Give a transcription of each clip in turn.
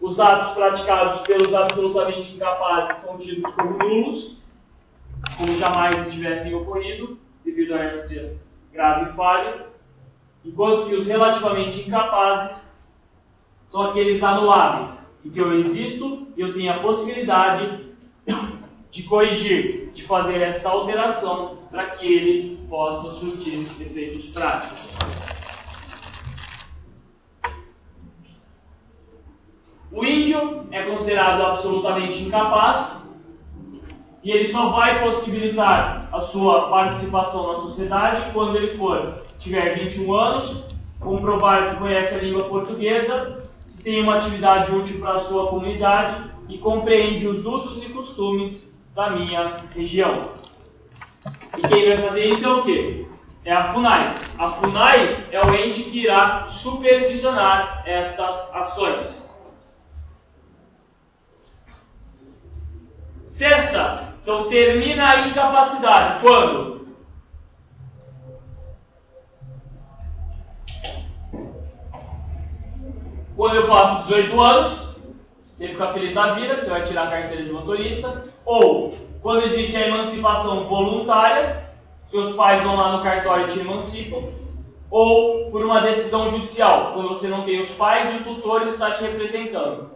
os atos praticados pelos absolutamente incapazes são tidos como nulos, como jamais tivessem ocorrido, devido a essa grave falha, enquanto que os relativamente incapazes são aqueles anuláveis, em que eu existo e eu tenho a possibilidade de corrigir, de fazer esta alteração para que ele possa surtir efeitos práticos. O índio é considerado absolutamente incapaz e ele só vai possibilitar a sua participação na sociedade quando ele tiver 21 anos, comprovar que conhece a língua portuguesa, que tem uma atividade útil para a sua comunidade e compreende os usos e costumes da minha região. E quem vai fazer isso é o quê? É a FUNAI. A FUNAI é o ente que irá supervisionar estas ações. Cessa, então termina a incapacidade. Quando? Quando eu faço 18 anos, você fica feliz da vida, que você vai tirar a carteira de motorista. Ou, quando existe a emancipação voluntária, seus pais vão lá no cartório e te emancipam. Ou, por uma decisão judicial, quando você não tem os pais e o tutor está te representando.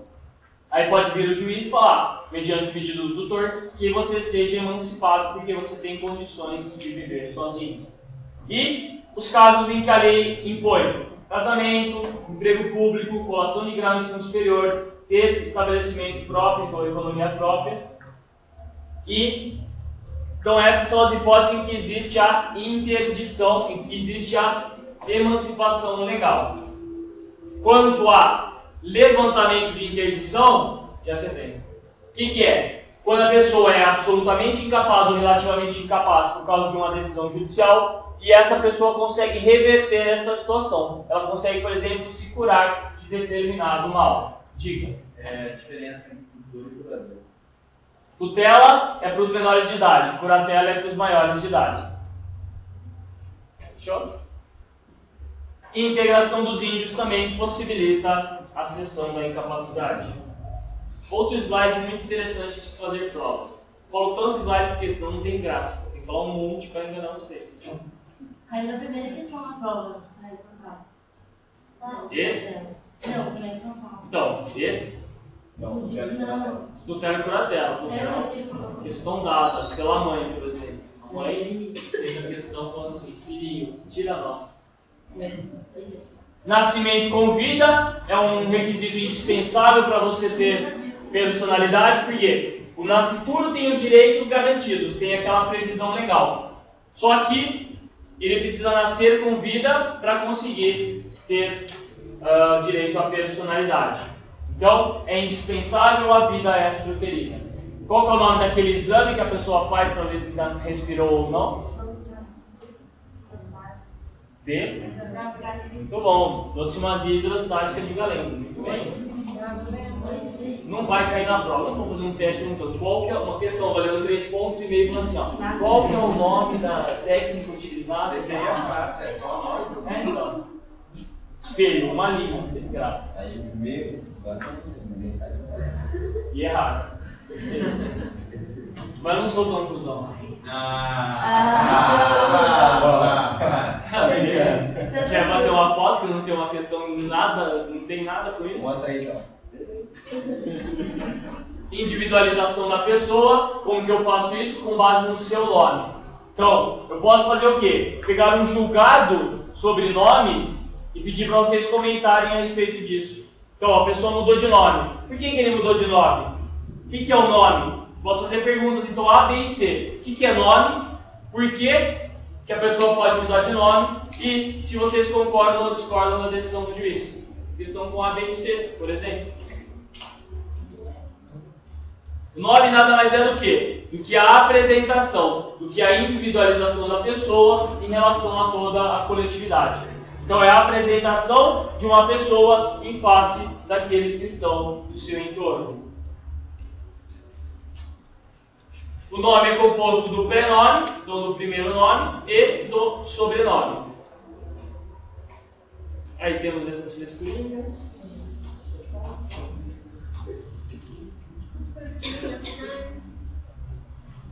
Aí pode vir o juiz e falar, mediante o pedido do tutor, que você seja emancipado porque você tem condições de viver sozinho. E os casos em que a lei impõe casamento, emprego público, colação de grau em ensino superior, ter estabelecimento próprio, então economia própria. E então essas são as hipóteses em que existe a interdição, em que existe a emancipação legal. Quanto a levantamento de interdição, já você tem. O que é? Quando a pessoa é absolutamente incapaz ou relativamente incapaz por causa de uma decisão judicial e essa pessoa consegue reverter essa situação. Ela consegue, por exemplo, se curar de determinado mal. Diga. É a diferença entre tutor e curador. Tutela é para os menores de idade, curatela é para os maiores de idade. Show? E integração dos índios também possibilita a cessão da incapacidade. Outro slide muito interessante de se fazer prova. Falo tantos slides porque senão não tem graça. Tem que falar um monte para enganar vocês. Mas a primeira questão na prova, Esse? Não, foi na expansão. Então, esse? Não, Tutela e curatela. Questão dada pela mãe, por exemplo. A mãe fez a questão falando assim, filhinho, tira a nota. Nascimento com vida é um requisito indispensável para você ter personalidade, porque o nascituro tem os direitos garantidos, tem aquela previsão legal. Só que ele precisa nascer com vida para conseguir ter direito à personalidade. Então, é indispensável a vida extrauterina. Qual que é o nome daquele exame que a pessoa faz para ver se respirou ou não? B? Muito bom. Docimasia hidrostática de Galeno. Muito bem. Não vai cair na prova. Eu vou fazer um teste perguntando qual que é uma questão valendo 3 pontos e meio assim, ó. Qual que é o nome da técnica utilizada? Esse aí é fácil, é só nosso. Então. Espelho, uma linha, tem graça. Aí o primeiro, agora não sei, metade. E errado. Mas eu não sou tão cuzão assim. Quer bater uma aposta que não tem uma questão, nada, não tem nada com isso? Bota aí então. Beleza. Individualização da pessoa, como que eu faço isso? Com base no seu nome. Então, eu posso fazer o quê? Pegar um julgado sobre nome e pedir para vocês comentarem a respeito disso. Então, a pessoa mudou de nome. Por que ele mudou de nome? O que é o nome? Posso fazer perguntas, então, A, B e C. O que é nome? Por que a pessoa pode mudar de nome? E se vocês concordam ou discordam da decisão do juiz. Estão com A, B e C, por exemplo. O nome nada mais é do que a apresentação, do que a individualização da pessoa em relação a toda a coletividade. Então é a apresentação de uma pessoa em face daqueles que estão no seu entorno. O nome é composto do prenome, então do primeiro nome, e do sobrenome. Aí temos essas frescurinhas.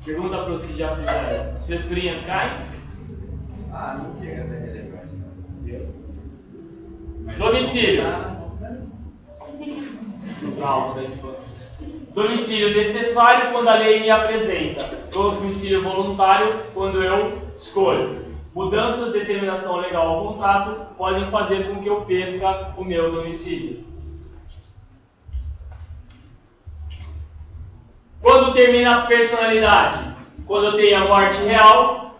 Pergunta para os que já fizeram. As frescurinhas caem? Ah, não chega a ser relevante. Domicílio. Tá. Trauma da infância. Domicílio necessário quando a lei me apresenta. Domicílio voluntário quando eu escolho. Mudanças de determinação legal ao contrato podem fazer com que eu perca o meu domicílio. Quando termina a personalidade? Quando eu tenho a morte real,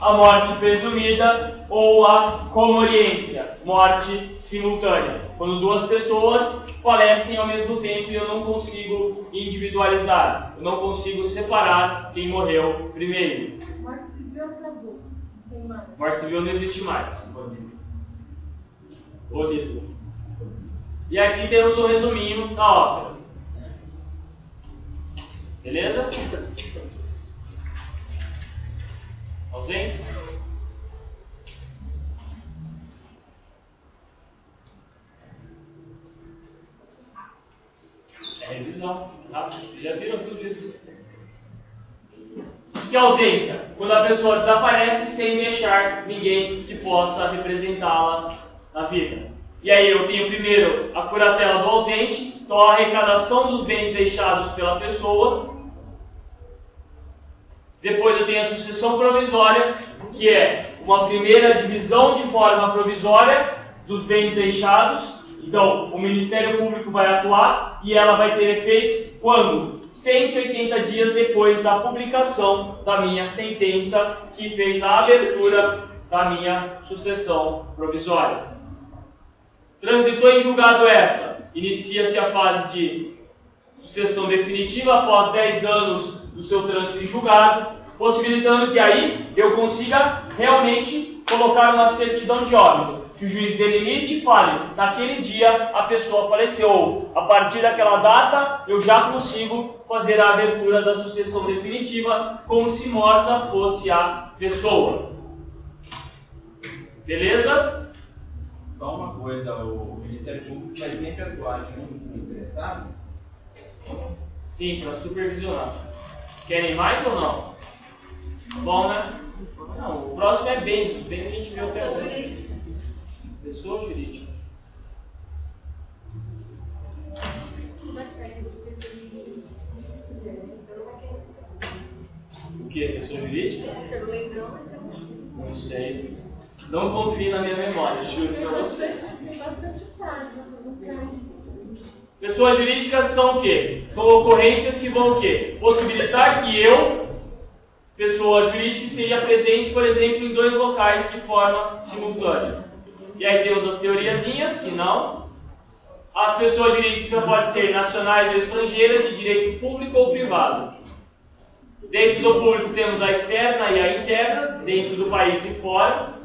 a morte presumida ou a comoriência, morte simultânea. Quando duas pessoas falecem ao mesmo tempo e eu não consigo individualizar, eu não consigo separar quem morreu primeiro. Morte civil acabou. Tem mais. Morte civil não existe mais. Odido. E aqui temos um resuminho da ópera. Beleza? Ausência? É revisão. Rápido. Vocês já viram tudo isso? Que ausência? Quando a pessoa desaparece sem deixar ninguém que possa representá-la na vida. E aí eu tenho primeiro a curatela do ausente, então a arrecadação dos bens deixados pela pessoa. Depois eu tenho a sucessão provisória, que é uma primeira divisão de forma provisória dos bens deixados. Então, o Ministério Público vai atuar e ela vai ter efeitos quando? 180 dias depois da publicação da minha sentença que fez a abertura da minha sucessão provisória. Transitou em julgado essa, inicia-se a fase de sucessão definitiva após 10 anos do seu trânsito em julgado, possibilitando que aí eu consiga realmente colocar uma certidão de óbito, que o juiz delimite e fale, naquele dia a pessoa faleceu, ou a partir daquela data eu já consigo fazer a abertura da sucessão definitiva como se morta fosse a pessoa. Beleza? Só uma coisa, o Ministério Público vai sempre atuar junto com o interessado? Sim, para supervisionar. Querem mais ou não? Bom, né? Não, o próximo é bens. Os bens a gente vê até hoje. Pessoa jurídica. O que? Pessoa jurídica? Você não lembrou? Não sei. Não confie na minha memória, juro pra você. Tem bastante tarde, não quero. Pessoas jurídicas são o quê? São ocorrências que vão o quê? Possibilitar que eu, pessoa jurídica, esteja presente, por exemplo, em 2 locais de forma simultânea. E aí temos as teoriazinhas, que não. As pessoas jurídicas podem ser nacionais ou estrangeiras, de direito público ou privado. Dentro do público temos a externa e a interna, dentro do país e fora.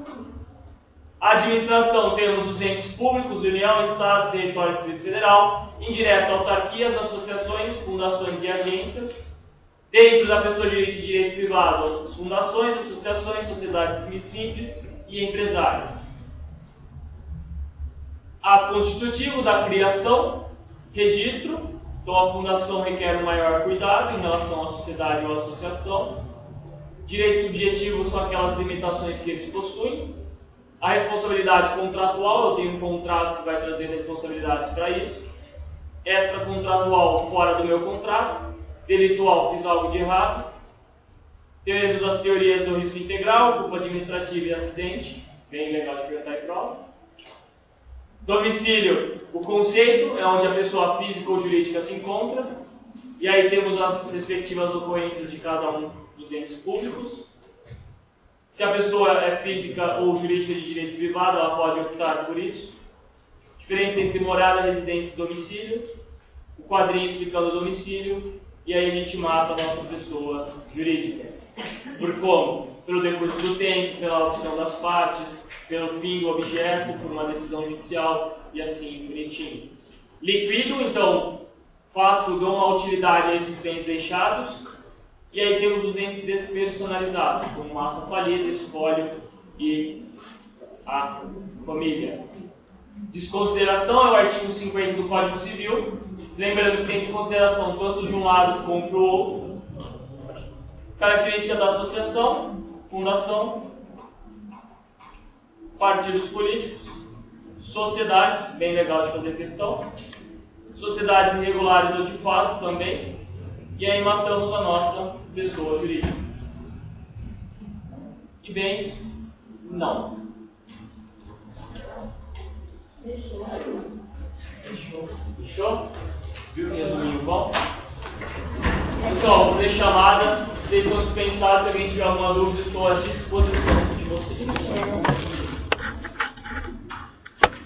A administração temos os entes públicos, União, Estados, Território e Distrito Federal. Indireto, autarquias, associações, fundações e agências. Dentro da pessoa jurídica de direito privado, as fundações, associações, sociedades simples e empresárias. Ato constitutivo da criação, registro. Então a fundação requer um maior cuidado em relação à sociedade ou associação. Direitos subjetivos são aquelas limitações que eles possuem. A responsabilidade contratual, eu tenho um contrato que vai trazer responsabilidades para isso. Extracontratual, fora do meu contrato. Delitual, fiz algo de errado. Teremos as teorias do risco integral, culpa administrativa e acidente. Bem legal de perguntar em prova. Domicílio, o conceito é onde a pessoa física ou jurídica se encontra. E aí temos as respectivas ocorrências de cada um dos entes públicos. Se a pessoa é física ou jurídica de direito privado, ela pode optar por isso. Diferença entre morada, residência e domicílio. O quadrinho explicando o domicílio. E aí a gente mata a nossa pessoa jurídica. Por como? Pelo decurso do tempo, pela opção das partes, pelo fim do objeto, por uma decisão judicial e assim, bonitinho. Liquido, então, dou uma utilidade a esses bens deixados. E aí temos os entes despersonalizados, como massa falida, espólio e a família. Desconsideração é o artigo 50 do Código Civil. Lembrando que tem desconsideração tanto de um lado como para o outro. Característica da associação, fundação, partidos políticos, sociedades, bem legal de fazer questão, sociedades irregulares ou de fato também, e aí matamos a nossa pessoa jurídica. E bens, não. Fechou. Fechou? Viu que resuminho bom? Pessoal, vou fazer chamada. Vocês estão dispensados. Se alguém tiver alguma dúvida, estou à disposição de vocês.